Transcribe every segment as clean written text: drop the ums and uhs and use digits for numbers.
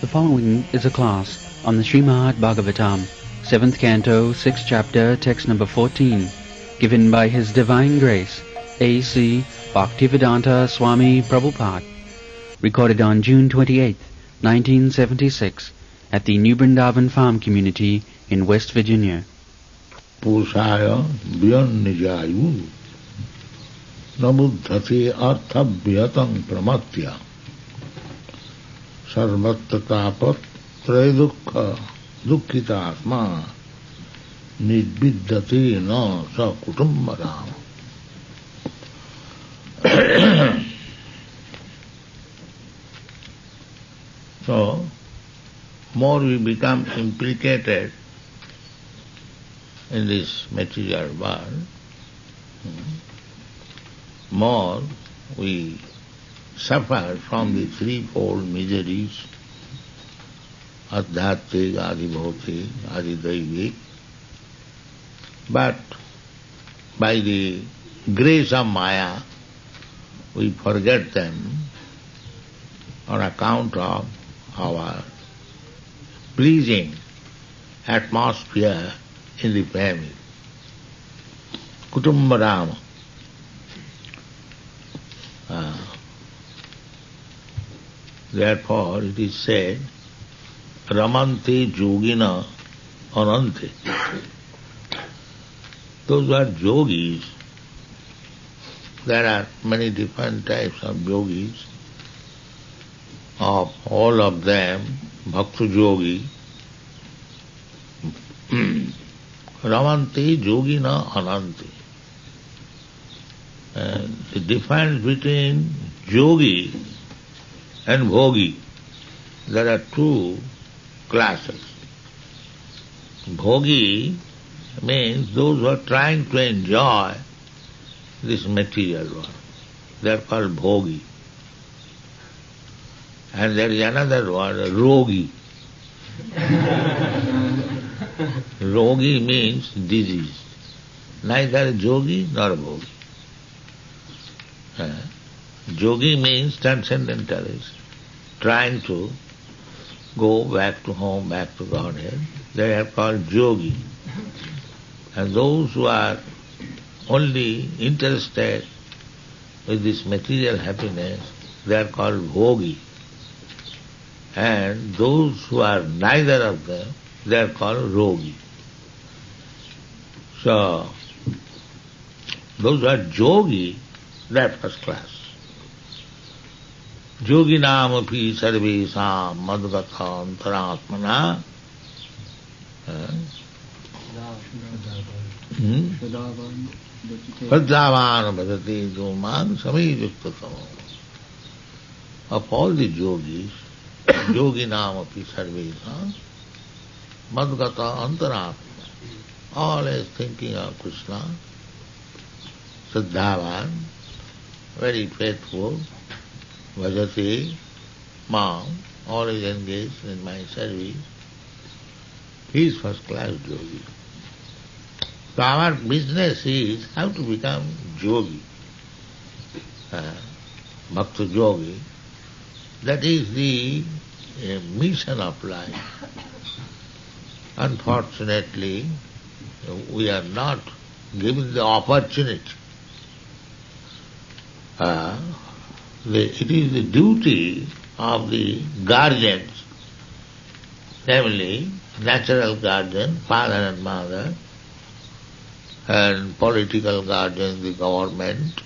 The following is a class on the Srimad Bhagavatam, 7th Canto, 6th Chapter, text number 14, given by His Divine Grace, A.C. Bhaktivedanta Swami Prabhupada, recorded on June 28, 1976, at the New Vrindavan Farm Community in West Virginia. Pusaya Vyanijayu Nabuddhati Artha Vyatang Pramatya Sarvatatapat Traidukha Dukhitasma Nidviddati na sa kutumbaram. So, more we become implicated in this material world, more we suffer from the threefold miseries, adhyatmic, adhibhautik, adhidaivik. But by the grace of Maya, we forget them on account of our pleasing atmosphere in the family. Kutumbarama. Therefore it is said, Ramante Yogina Anante. Those who are yogis, there are many different types of yogis. Of all of them, Bhakti yogi, Ramante Yogina Anante. The difference between yogi and bhogi, there are two classes. Bhogi means those who are trying to enjoy this material world. They are called bhogi. And there is another word, rogi. Rogi means disease. Neither yogi nor bhogi. Yogi means transcendentalist, trying to go back to home, back to Godhead. They are called yogi. And those who are only interested with this material happiness, they are called bhogi. And those who are neither of them, they are called rogi. So, those who are yogi, they are first class. Yoginam api sarvesam madgata antaratmana Paddavan bhadati dhumman samiyuktatamo. Of all the yogis, Yoginam api sarvesam madgata antaratmana, always thinking of Krishna, Siddhavan, very faithful, bhajati, mam, always engaged in my service. He is first class yogi. So our business is how to become yogi, bhakti yogi. That is the mission of life. Unfortunately, we are not given the opportunity. It is the duty of the guardians, namely natural guardian, father and mother, and political guardian, the government,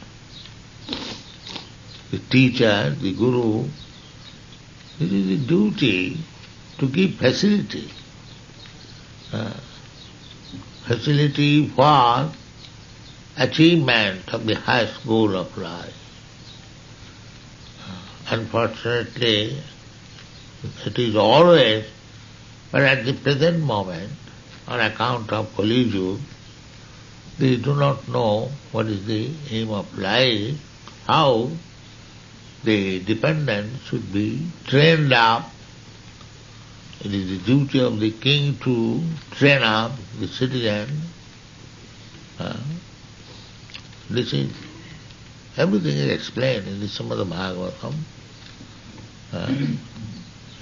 the teacher, the guru. It is the duty to give facility. Facility for achievement of the highest goal of life. Unfortunately, it is always, but at the present moment, on account of collusion, they do not know what is the aim of life, how the dependent should be trained up. It is the duty of the king to train up the citizen. This is Everything is explained in the Srimad Bhagavatam.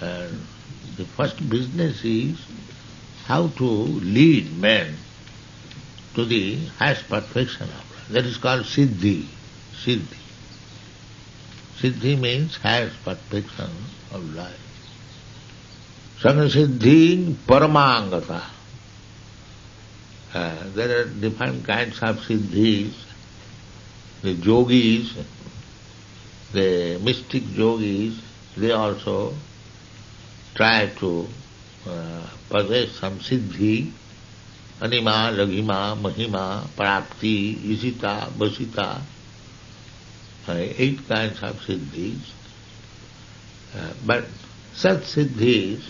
And The first business is how to lead men to the highest perfection of life. That is called Siddhi. Siddhi. Siddhi means highest perfection of life. Sangasiddhi paramangata. There are different kinds of siddhis. The yogis, the mystic yogis, they also try to possess some siddhi, anima, laghima, mahima, prapti, isita, vasita, 8 kinds of siddhis. But such siddhis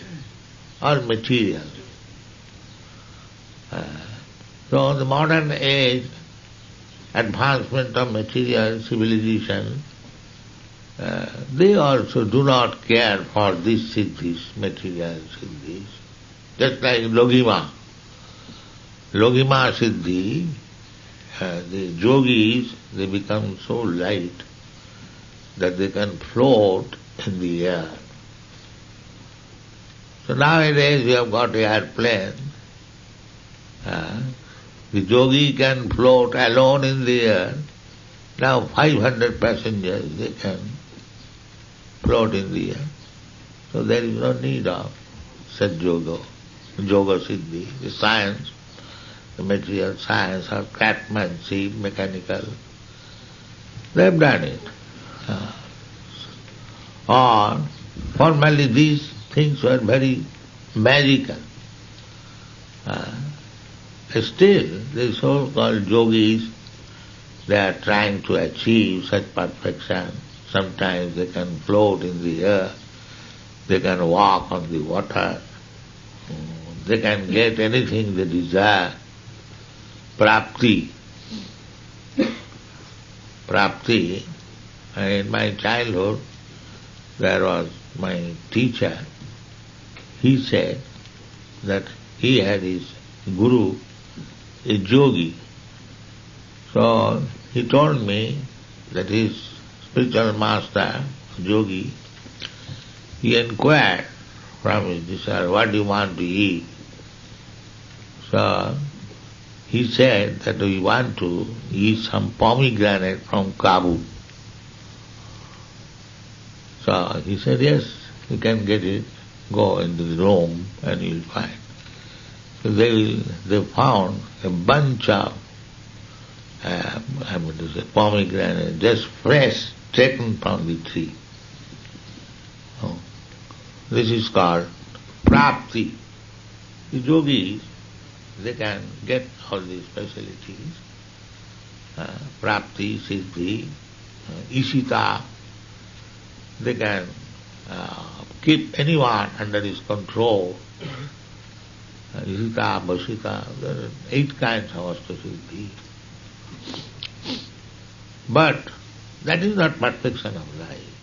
are material. So the modern age, advancement of material civilization, they also do not care for these siddhis, material siddhis. Just like Logima. Logima siddhi, the yogis, they become so light that they can float in the air. So nowadays we have got airplane. The yogi can float alone in the air. Now 500 passengers, they can float in the air. So there is no need of such yoga siddhi. The science, the material science or craftsmanship, mechanical, they have done it. Or formerly these things were very magical. Still, the so-called yogis, they are trying to achieve such perfection. Sometimes they can float in the air, they can walk on the water, they can get anything they desire. Prapti. Prapti. In my childhood, there was my teacher. He said that he had his guru, a yogi. So he told me that his spiritual master, yogi, he inquired from his disciple, what do you want to eat? So he said that we want to eat some pomegranate from Kabul. So he said, yes, you can get it. Go into the room and you'll find. So they found a bunch of pomegranate, just fresh, taken from the tree. Oh. This is called prapti. The yogis, they can get all these facilities. Prapti, siddhi, isita. They can keep anyone under his control. Isita, vasita, there are 8 kinds of siddhi. But that is not perfection of life.